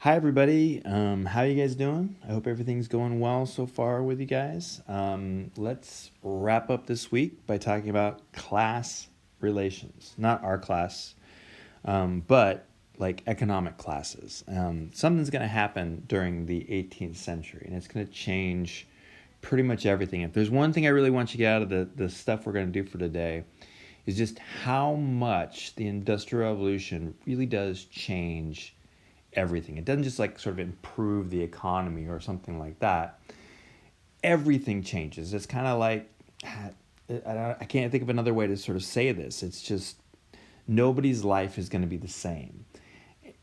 Hi everybody. How you guys doing? I hope everything's going well so far with you guys. Let's wrap up this week by talking about class relations. Not our class, but like economic classes. Something's going to happen during the 18th century, and it's going to change pretty much everything. If there's one thing I really want you to get out of the stuff we're going to do for today, is just how much the Industrial Revolution really does change everything. It doesn't just like sort of improve the economy or something like that. Everything changes. It's kind of like, I can't think of another way to sort of say this. It's just nobody's life is going to be the same.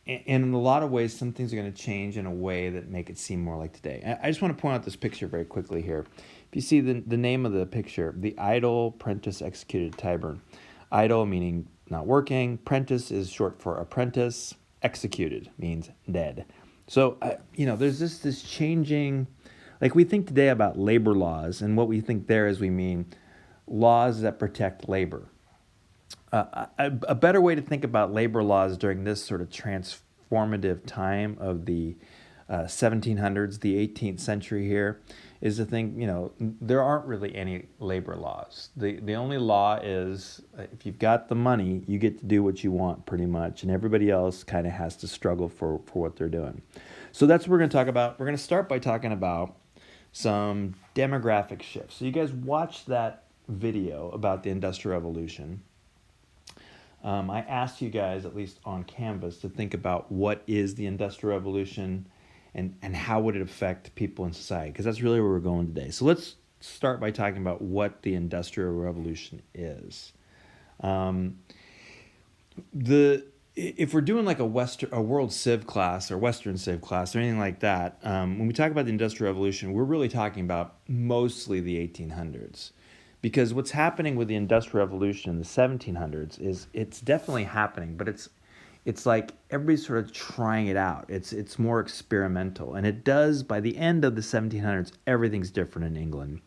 And in a lot of ways, some things are going to change in a way that make it seem more like today. I just want to point out this picture very quickly here. If you see the name of the picture, the idle prentice executed Tyburn. Idle meaning not working. Prentice is short for apprentice. Executed means dead. So, there's this changing, like we think today about labor laws, and what we think there is we mean laws that protect labor. A better way to think about labor laws during this sort of transformative time of the 1700s, the 18th century here, is to think, there aren't really any labor laws. The only law is if you've got the money, you get to do what you want pretty much, and everybody else kind of has to struggle for what they're doing. So that's what we're going to talk about. We're going to start by talking about some demographic shifts. So you guys watched that video about the Industrial Revolution. I asked you guys, at least on Canvas, to think about what is the Industrial Revolution and how would it affect people in society, because that's really where we're going today. So let's start by talking about what the Industrial Revolution is. If we're doing like a world civ class or Western civ class or anything like that, when we talk about the Industrial Revolution, we're really talking about mostly the 1800s. Because what's happening with the Industrial Revolution in the 1700s is it's definitely happening, but it's like everybody's sort of trying it out. It's more experimental. And it does, by the end of the 1700s, everything's different in England.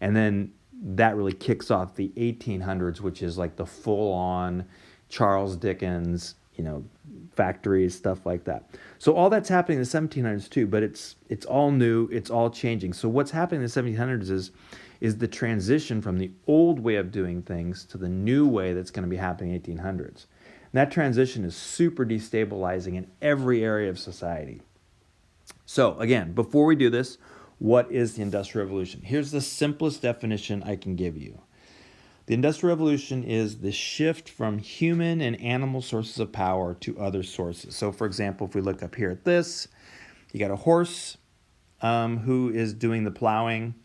And then that really kicks off the 1800s, which is like the full-on Charles Dickens, factories, stuff like that. So all that's happening in the 1700s too, but it's all new, it's all changing. So what's happening in the 1700s is the transition from the old way of doing things to the new way that's going to be happening in the 1800s. And that transition is super destabilizing in every area of society. So again, before we do this, what is the Industrial Revolution? Here's the simplest definition I can give you. The Industrial Revolution is the shift from human and animal sources of power to other sources. So for example, if we look up here at this, you got a horse who is doing the plowing.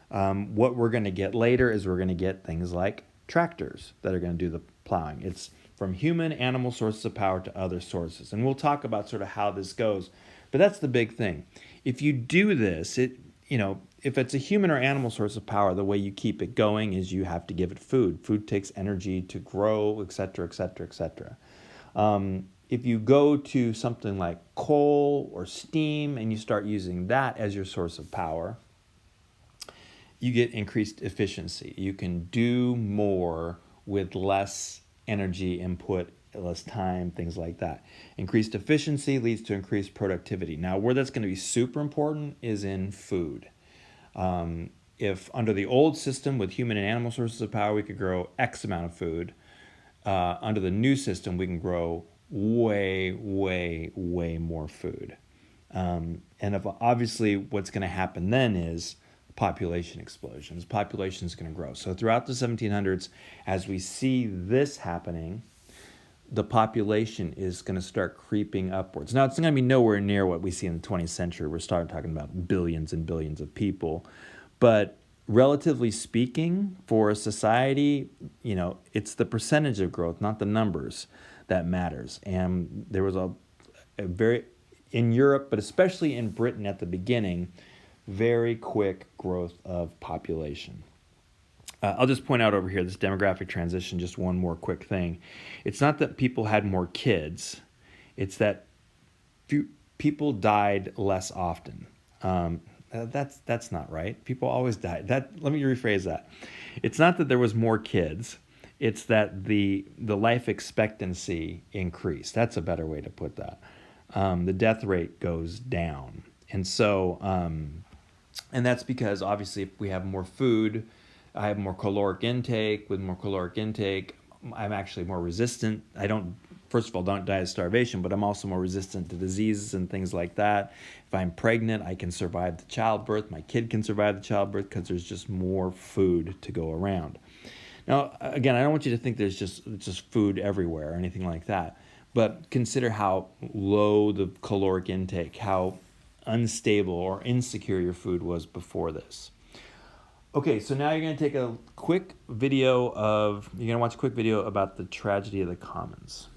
What we're going to get later is we're going to get things like tractors that are going to do the plowing. It's from human animal sources of power to other sources. And we'll talk about sort of how this goes. But that's the big thing. If you do this, if it's a human or animal source of power, the way you keep it going is you have to give it food. Food takes energy to grow, et cetera, et cetera, et cetera. If you go to something like coal or steam and you start using that as your source of power, you get increased efficiency. You can do more with less energy input, less time, things like that. Increased efficiency leads to increased productivity. Now, where that's going to be super important is in food. If under the old system with human and animal sources of power, we could grow X amount of food, under the new system, we can grow way, way, way more food. Obviously, what's going to happen then is population explosions. Population is going to grow. So throughout the 1700s, as we see this happening, the population is going to start creeping upwards. Now, it's going to be nowhere near what we see in the 20th century. We're starting talking about billions and billions of people. But relatively speaking, for a society, it's the percentage of growth, not the numbers, that matters. And there was a very, in Europe, but especially in Britain at the beginning, very quick growth of population. I'll just point out over here this demographic transition, just one more quick thing. It's not that people had more kids. It's that people died less often. That's not right. People always died. Let me rephrase that. It's not that there was more kids. It's that the life expectancy increased. That's a better way to put that. the death rate goes down. And so, and that's because obviously if we have more food, I have more caloric intake. With more caloric intake, I'm actually more resistant. I don't, first of all, don't die of starvation, but I'm also more resistant to diseases and things like that. If I'm pregnant, I can survive the childbirth. My kid can survive the childbirth because there's just more food to go around. Now, again, I don't want you to think there's just food everywhere or anything like that, but consider how low the caloric intake, how unstable or insecure your food was before this. Okay, so now you're going to take a quick video of, you're going to watch a quick video about the tragedy of the commons.